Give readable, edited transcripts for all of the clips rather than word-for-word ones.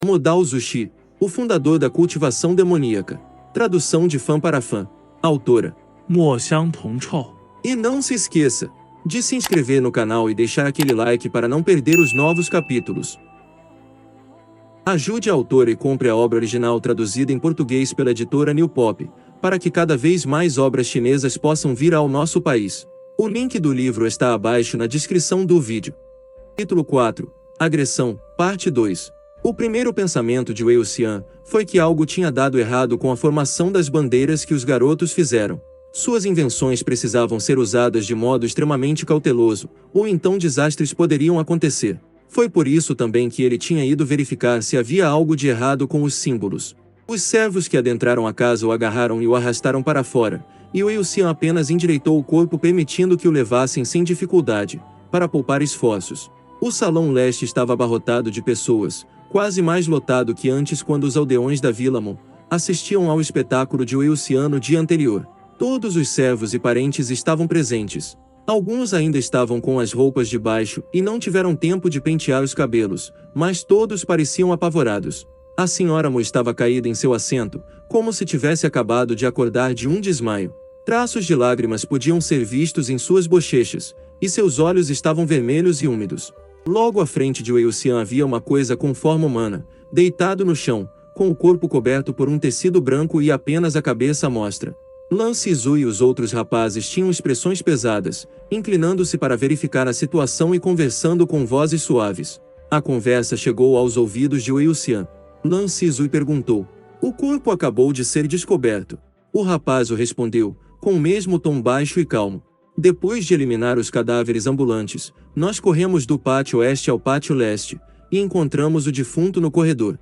Modao Zushi, o fundador da cultivação demoníaca. Tradução de fã para fã. Autora: 墨香铜臭。 E não se esqueça de se inscrever no canal e deixar aquele like para não perder os novos capítulos. Ajude a autora e compre a obra original traduzida em português pela editora New Pop, para que cada vez mais obras chinesas possam vir ao nosso país. O link do livro está abaixo na descrição do vídeo. Capítulo 4. Agressão, Parte 2. O primeiro pensamento de Wei Wuxian foi que algo tinha dado errado com a formação das bandeiras que os garotos fizeram. Suas invenções precisavam ser usadas de modo extremamente cauteloso, ou então desastres poderiam acontecer. Foi por isso também que ele tinha ido verificar se havia algo de errado com os símbolos. Os servos que adentraram a casa o agarraram e o arrastaram para fora, e Wei Wuxian apenas endireitou o corpo permitindo que o levassem sem dificuldade, para poupar esforços. O salão leste estava abarrotado de pessoas, quase mais lotado que antes quando os aldeões da Vila Mon assistiam ao espetáculo de Wei Wuxian no dia anterior. Todos os servos e parentes estavam presentes. Alguns ainda estavam com as roupas de baixo e não tiveram tempo de pentear os cabelos, mas todos pareciam apavorados. A senhora Mo estava caída em seu assento, como se tivesse acabado de acordar de um desmaio. Traços de lágrimas podiam ser vistos em suas bochechas, e seus olhos estavam vermelhos e úmidos. Logo à frente de Wei Wuxian havia uma coisa com forma humana, deitado no chão, com o corpo coberto por um tecido branco e apenas a cabeça à mostra. Lan Shizu e os outros rapazes tinham expressões pesadas, inclinando-se para verificar a situação e conversando com vozes suaves. A conversa chegou aos ouvidos de Wei Wuxian. Lan Shizu perguntou: "O corpo acabou de ser descoberto." O rapaz o respondeu, com o mesmo tom baixo e calmo: "Depois de eliminar os cadáveres ambulantes, nós corremos do pátio oeste ao pátio leste, e encontramos o defunto no corredor."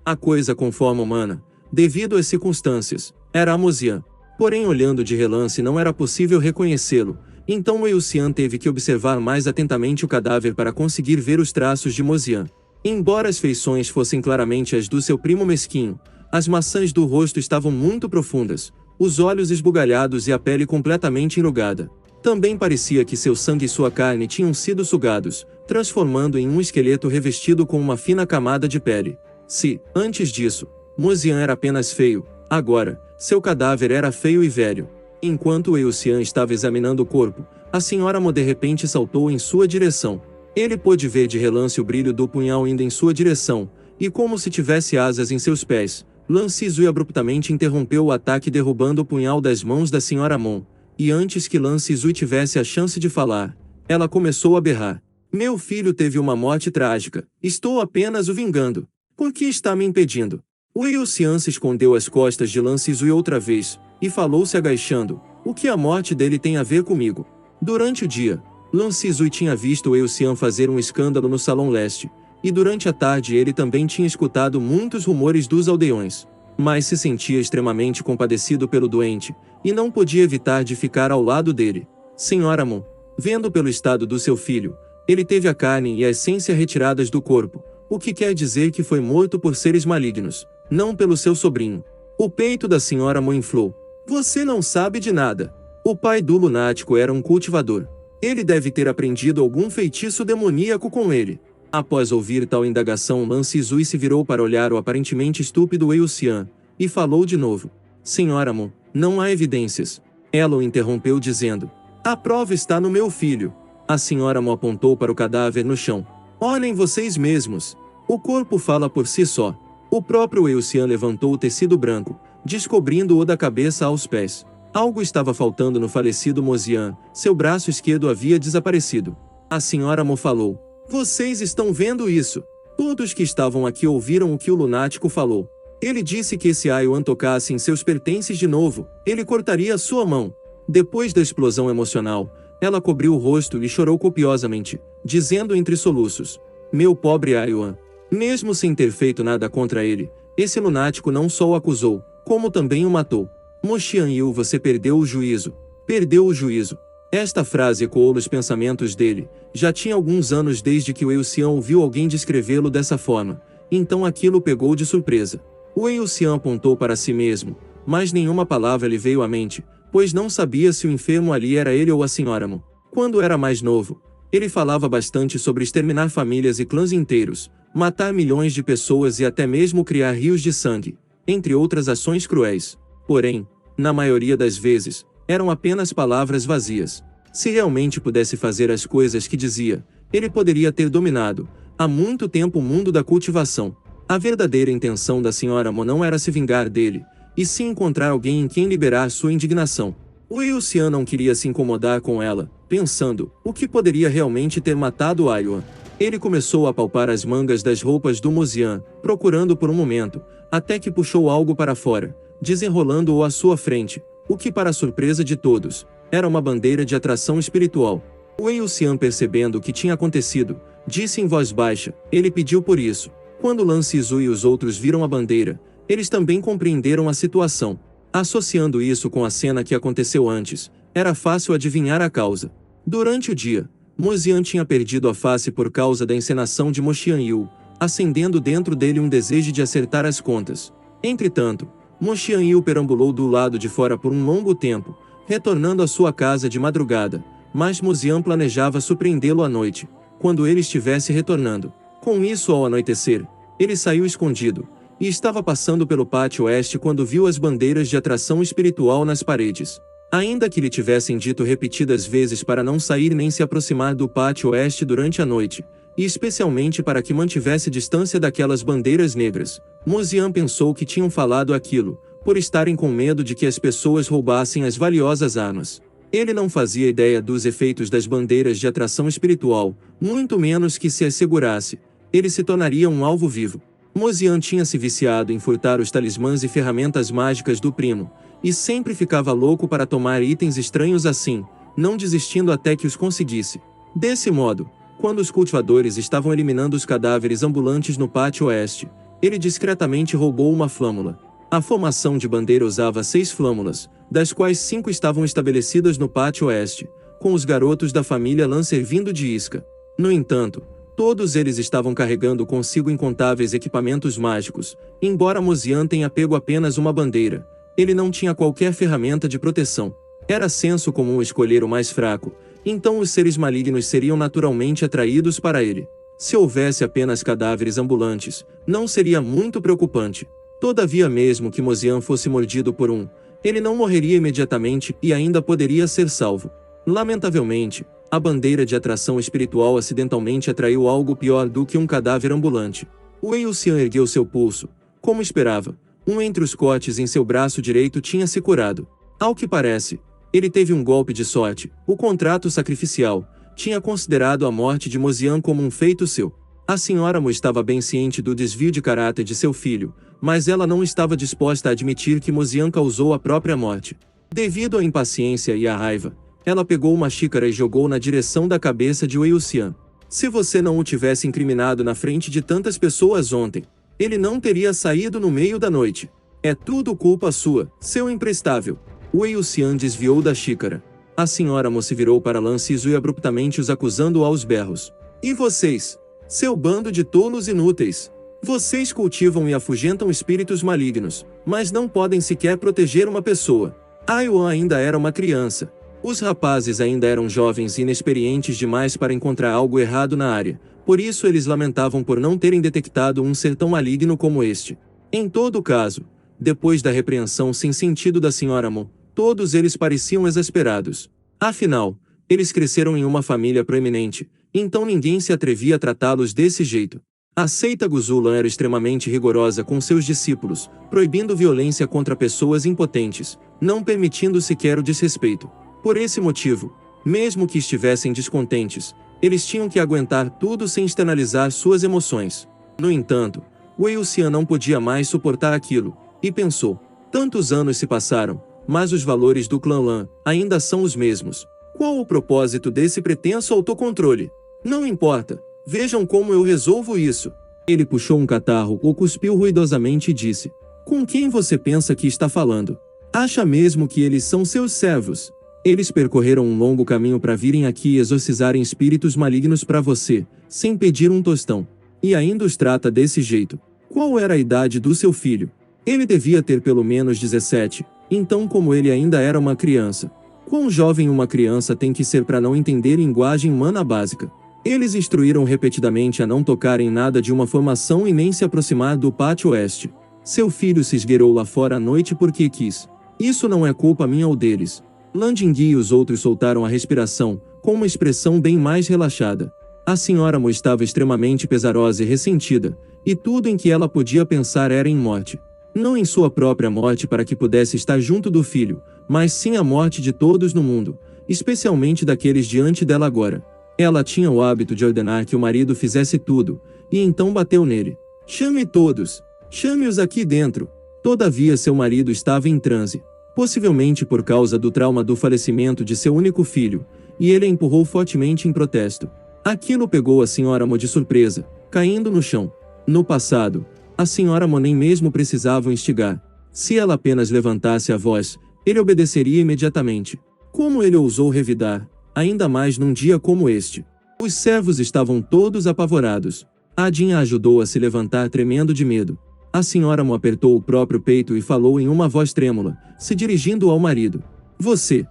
A coisa com forma humana, devido às circunstâncias, era a Mozian. Porém, olhando de relance não era possível reconhecê-lo, então Wei Wuxian teve que observar mais atentamente o cadáver para conseguir ver os traços de Mozian. Embora as feições fossem claramente as do seu primo mesquinho, as maçãs do rosto estavam muito profundas, os olhos esbugalhados e a pele completamente enrugada. Também parecia que seu sangue e sua carne tinham sido sugados, transformando em um esqueleto revestido com uma fina camada de pele. Se, antes disso, Mozian era apenas feio, agora, seu cadáver era feio e velho. Enquanto Wei Wuxian estava examinando o corpo, a senhora Mo de repente saltou em sua direção. Ele pôde ver de relance o brilho do punhal indo em sua direção, e como se tivesse asas em seus pés, Lan Shizu abruptamente interrompeu o ataque derrubando o punhal das mãos da senhora Mon, e antes que Lan Shizu tivesse a chance de falar, ela começou a berrar: "Meu filho teve uma morte trágica, estou apenas o vingando. Por que está me impedindo?" Wei Wuxian se escondeu às costas de Lan Shizu outra vez, e falou se agachando: "O que a morte dele tem a ver comigo?" Durante o dia, Lan Shizu tinha visto Wei Wuxian fazer um escândalo no Salão Leste, e durante a tarde ele também tinha escutado muitos rumores dos aldeões. Mas se sentia extremamente compadecido pelo doente, e não podia evitar de ficar ao lado dele. Senhora Mon, vendo pelo estado do seu filho, ele teve a carne e a essência retiradas do corpo, o que quer dizer que foi morto por seres malignos, não pelo seu sobrinho. O peito da senhora Mo inflou. "Você não sabe de nada. O pai do lunático era um cultivador. Ele deve ter aprendido algum feitiço demoníaco com ele." Após ouvir tal indagação, Lan Shizu se virou para olhar o aparentemente estúpido Wei Wuxian, e falou de novo: "Senhora Mo, não há evidências." Ela o interrompeu dizendo: "A prova está no meu filho." A senhora Mo apontou para o cadáver no chão. "Olhem vocês mesmos. O corpo fala por si só." O próprio Wei Wuxian levantou o tecido branco, descobrindo-o da cabeça aos pés. Algo estava faltando no falecido Mozian, seu braço esquerdo havia desaparecido. A senhora Mo falou: "Vocês estão vendo isso? Todos que estavam aqui ouviram o que o lunático falou. Ele disse que se Yuan tocasse em seus pertences de novo, ele cortaria sua mão." Depois da explosão emocional, ela cobriu o rosto e chorou copiosamente, dizendo entre soluços: "Meu pobre Yuan." Mesmo sem ter feito nada contra ele, esse lunático não só o acusou, como também o matou. "Mo Xianyu, você perdeu o juízo. Perdeu o juízo." Esta frase ecoou nos pensamentos dele. Já tinha alguns anos desde que Wei Wuxian ouviu alguém descrevê-lo dessa forma, então aquilo o pegou de surpresa. Wei Wuxian apontou para si mesmo, mas nenhuma palavra lhe veio à mente, pois não sabia se o enfermo ali era ele ou a senhora Mo. Quando era mais novo, Ele falava bastante sobre exterminar famílias e clãs inteiros, matar milhões de pessoas e até mesmo criar rios de sangue, entre outras ações cruéis. Porém, na maioria das vezes, eram apenas palavras vazias. Se realmente pudesse fazer as coisas que dizia, ele poderia ter dominado, há muito tempo, o mundo da cultivação. A verdadeira intenção da Sra. Mo não era se vingar dele, e sim encontrar alguém em quem liberar sua indignação. Wei Wuxian não queria se incomodar com ela, pensando, o que poderia realmente ter matado Aiyuan? Ele começou a palpar as mangas das roupas do Mozian, procurando por um momento, até que puxou algo para fora, desenrolando-o à sua frente, o que, para a surpresa de todos, era uma bandeira de atração espiritual. Wei Wuxian, percebendo o que tinha acontecido, disse em voz baixa, ele pediu por isso. Quando Lan Shizu e os outros viram a bandeira, eles também compreenderam a situação. Associando isso com a cena que aconteceu antes, era fácil adivinhar a causa. Durante o dia, Mozian tinha perdido a face por causa da encenação de Mo Xianyu, acendendo dentro dele um desejo de acertar as contas. Entretanto, Mo Xianyu perambulou do lado de fora por um longo tempo, retornando à sua casa de madrugada, mas Mozian planejava surpreendê-lo à noite, quando ele estivesse retornando. Com isso, ao anoitecer, ele saiu escondido, e estava passando pelo pátio oeste quando viu as bandeiras de atração espiritual nas paredes. Ainda que lhe tivessem dito repetidas vezes para não sair nem se aproximar do pátio oeste durante a noite, e especialmente para que mantivesse distância daquelas bandeiras negras, Mozian pensou que tinham falado aquilo, por estarem com medo de que as pessoas roubassem as valiosas armas. Ele não fazia ideia dos efeitos das bandeiras de atração espiritual, muito menos que se as segurasse, ele se tornaria um alvo vivo. Mozian tinha se viciado em furtar os talismãs e ferramentas mágicas do primo, e sempre ficava louco para tomar itens estranhos assim, não desistindo até que os conseguisse. Desse modo, quando os cultivadores estavam eliminando os cadáveres ambulantes no pátio oeste, ele discretamente roubou uma flâmula. A formação de bandeira usava 6 flâmulas, das quais 5 estavam estabelecidas no pátio oeste, com os garotos da família Lan servindo de isca. No entanto, todos eles estavam carregando consigo incontáveis equipamentos mágicos. Embora Mozian tenha pego apenas uma bandeira, ele não tinha qualquer ferramenta de proteção. Era senso comum escolher o mais fraco, então os seres malignos seriam naturalmente atraídos para ele. Se houvesse apenas cadáveres ambulantes, não seria muito preocupante. Todavia, mesmo que Mozian fosse mordido por um, ele não morreria imediatamente e ainda poderia ser salvo. Lamentavelmente, a bandeira de atração espiritual acidentalmente atraiu algo pior do que um cadáver ambulante. Wei Wuxian ergueu seu pulso. Como esperava, um entre os cortes em seu braço direito tinha se curado. Ao que parece, ele teve um golpe de sorte. O contrato sacrificial tinha considerado a morte de Mozian como um feito seu. A Sra. Mo estava bem ciente do desvio de caráter de seu filho, mas ela não estava disposta a admitir que Mozian causou a própria morte. Devido à impaciência e à raiva, ela pegou uma xícara e jogou na direção da cabeça de Wei Wuxian. Se você não o tivesse incriminado na frente de tantas pessoas ontem, ele não teria saído no meio da noite. É tudo culpa sua, seu imprestável. Wei Wuxian desviou da xícara. A Sra. Mo se virou para Lan Shizu e abruptamente os acusando aos berros. E vocês? Seu bando de tolos inúteis! Vocês cultivam e afugentam espíritos malignos, mas não podem sequer proteger uma pessoa. Aiyuan ainda era uma criança. Os rapazes ainda eram jovens e inexperientes demais para encontrar algo errado na área, por isso eles lamentavam por não terem detectado um ser tão maligno como este. Em todo caso, depois da repreensão sem sentido da Sra. Mo, todos eles pareciam exasperados. Afinal, eles cresceram em uma família proeminente, então ninguém se atrevia a tratá-los desse jeito. A seita Guzulan era extremamente rigorosa com seus discípulos, proibindo violência contra pessoas impotentes, não permitindo sequer o desrespeito. Por esse motivo, mesmo que estivessem descontentes, eles tinham que aguentar tudo sem externalizar suas emoções. No entanto, Wei Wuxian não podia mais suportar aquilo, e pensou, tantos anos se passaram, mas os valores do clã Lan ainda são os mesmos. Qual o propósito desse pretenso autocontrole? Não importa, vejam como eu resolvo isso. Ele puxou um catarro ou cuspiu ruidosamente e disse, com quem você pensa que está falando? Acha mesmo que eles são seus servos? Eles percorreram um longo caminho para virem aqui e exorcizarem espíritos malignos para você, sem pedir um tostão. E ainda os trata desse jeito. Qual era a idade do seu filho? Ele devia ter pelo menos 17, então como ele ainda era uma criança. Quão jovem uma criança tem que ser para não entender linguagem humana básica? Eles instruíram repetidamente a não tocar em nada de uma formação e nem se aproximar do pátio oeste. Seu filho se esgueirou lá fora à noite porque quis. Isso não é culpa minha ou deles. Landingui e os outros soltaram a respiração, com uma expressão bem mais relaxada. A senhora Mo estava extremamente pesarosa e ressentida, e tudo em que ela podia pensar era em morte. Não em sua própria morte para que pudesse estar junto do filho, mas sim a morte de todos no mundo, especialmente daqueles diante dela agora. Ela tinha o hábito de ordenar que o marido fizesse tudo, e então bateu nele. Chame todos! Chame-os aqui dentro! Todavia seu marido estava em transe, possivelmente por causa do trauma do falecimento de seu único filho, e ele a empurrou fortemente em protesto. Aquilo pegou a senhora Mo de surpresa, caindo no chão. No passado, a senhora Mo nem mesmo precisava o instigar. Se ela apenas levantasse a voz, ele obedeceria imediatamente. Como ele ousou revidar, ainda mais num dia como este? Os servos estavam todos apavorados. Adin a ajudou a se levantar tremendo de medo. A senhora Mo apertou o próprio peito e falou em uma voz trêmula, se dirigindo ao marido. Você!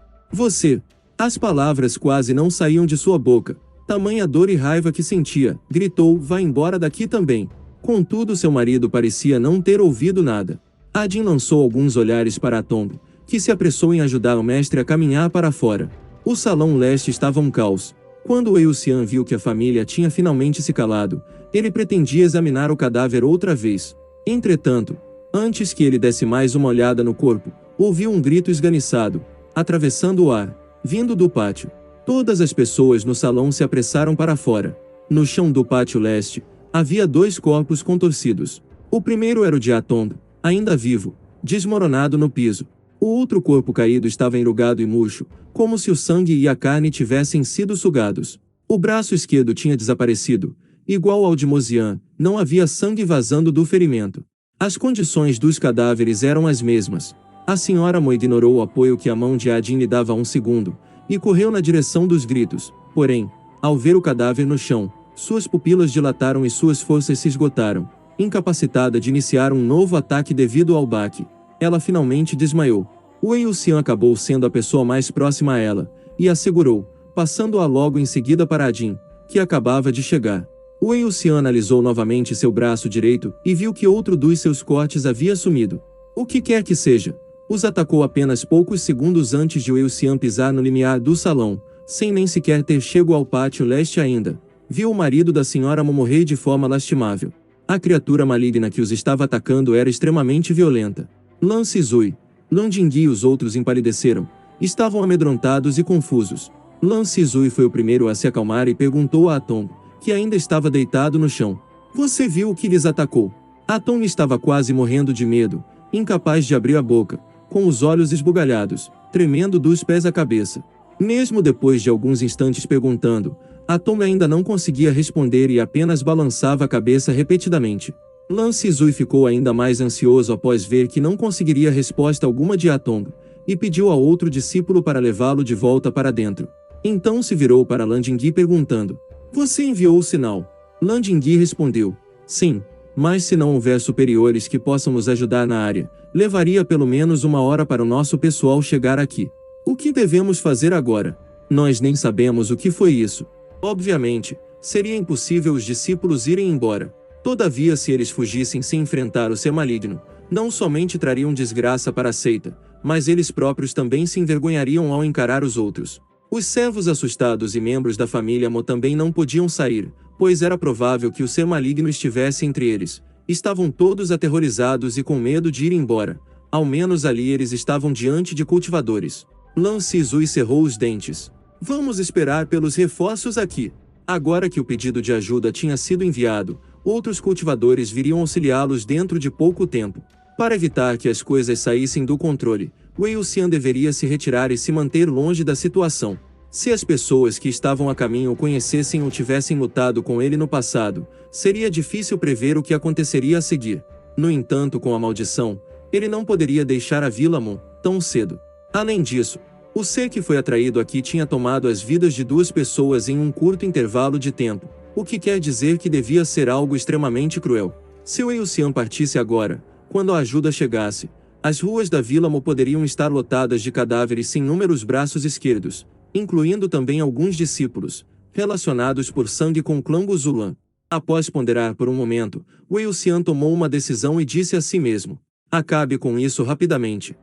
As palavras quase não saíam de sua boca. Tamanha dor e raiva que sentia, gritou, vá embora daqui também. Contudo seu marido parecia não ter ouvido nada. Adin lançou alguns olhares para Atomb, que se apressou em ajudar o mestre a caminhar para fora. O salão leste estava um caos. Quando Wei Wuxian viu que a família tinha finalmente se calado, ele pretendia examinar o cadáver outra vez. Entretanto, antes que ele desse mais uma olhada no corpo, ouviu um grito esganiçado, atravessando o ar, vindo do pátio. Todas as pessoas no salão se apressaram para fora. No chão do pátio leste, havia 2 corpos contorcidos. O primeiro era o de Atomb, ainda vivo, desmoronado no piso. O outro corpo caído estava enrugado e murcho, como se o sangue e a carne tivessem sido sugados. O braço esquerdo tinha desaparecido. Igual ao de Mozian, não havia sangue vazando do ferimento. As condições dos cadáveres eram as mesmas. A senhora Mo ignorou o apoio que a mão de Adin lhe dava 1 segundo, e correu na direção dos gritos. Porém, ao ver o cadáver no chão, suas pupilas dilataram e suas forças se esgotaram. Incapacitada de iniciar um novo ataque devido ao baque, ela finalmente desmaiou. Wei Wuxian acabou sendo a pessoa mais próxima a ela, e a segurou, passando-a logo em seguida para Adin, que acabava de chegar. Wei Wuxian analisou novamente seu braço direito e viu que outro dos seus cortes havia sumido. O que quer que seja, os atacou apenas poucos segundos antes de Wei Wuxian pisar no limiar do salão, sem nem sequer ter chego ao pátio leste ainda. Viu o marido da senhora Mo morrer de forma lastimável. A criatura maligna que os estava atacando era extremamente violenta. Lan Sizui, Lan Jingyi e os outros empalideceram. Estavam amedrontados e confusos. Lan Sizui foi o primeiro a se acalmar e perguntou a Atomb, que ainda estava deitado no chão. Você viu o que lhes atacou? Atomb estava quase morrendo de medo, incapaz de abrir a boca, com os olhos esbugalhados, tremendo dos pés à cabeça. Mesmo depois de alguns instantes perguntando, Atomb ainda não conseguia responder e apenas balançava a cabeça repetidamente. Lan Sizui ficou ainda mais ansioso após ver que não conseguiria resposta alguma de Atomb, e pediu a outro discípulo para levá-lo de volta para dentro. Então se virou para Lan Jingyi perguntando, você enviou o sinal? Lan Jingyi respondeu, sim, mas se não houver superiores que possam nos ajudar na área, levaria pelo menos 1 hora para o nosso pessoal chegar aqui. O que devemos fazer agora? Nós nem sabemos o que foi isso. Obviamente, seria impossível os discípulos irem embora. Todavia, se eles fugissem sem enfrentar o ser maligno, não somente trariam desgraça para a seita, mas eles próprios também se envergonhariam ao encarar os outros. Os servos assustados e membros da família Mo também não podiam sair, pois era provável que o ser maligno estivesse entre eles. Estavam todos aterrorizados e com medo de ir embora. Ao menos ali eles estavam diante de cultivadores. Lan Sizui cerrou os dentes. Vamos esperar pelos reforços aqui. Agora que o pedido de ajuda tinha sido enviado, outros cultivadores viriam auxiliá-los dentro de pouco tempo. Para evitar que as coisas saíssem do controle, Wei Wuxian deveria se retirar e se manter longe da situação. Se as pessoas que estavam a caminho o conhecessem ou tivessem lutado com ele no passado, seria difícil prever o que aconteceria a seguir. No entanto, com a maldição, ele não poderia deixar a Vila Mon tão cedo. Além disso, o ser que foi atraído aqui tinha tomado as vidas de 2 pessoas em um curto intervalo de tempo, o que quer dizer que devia ser algo extremamente cruel. Se Wei Wuxian partisse agora, quando a ajuda chegasse, As ruas da Vila Mo poderiam estar lotadas de cadáveres sem inúmeros braços esquerdos, incluindo também alguns discípulos, relacionados por sangue com o clã Guzulan. Após ponderar por um momento, Wei Wuxian tomou uma decisão e disse a si mesmo: acabe com isso rapidamente.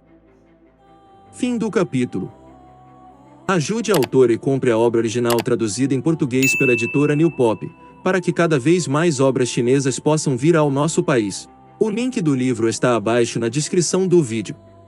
Fim do capítulo. Ajude a autora e compre a obra original traduzida em português pela editora New Pop, para que cada vez mais obras chinesas possam vir ao nosso país. O link do livro está abaixo na descrição do vídeo.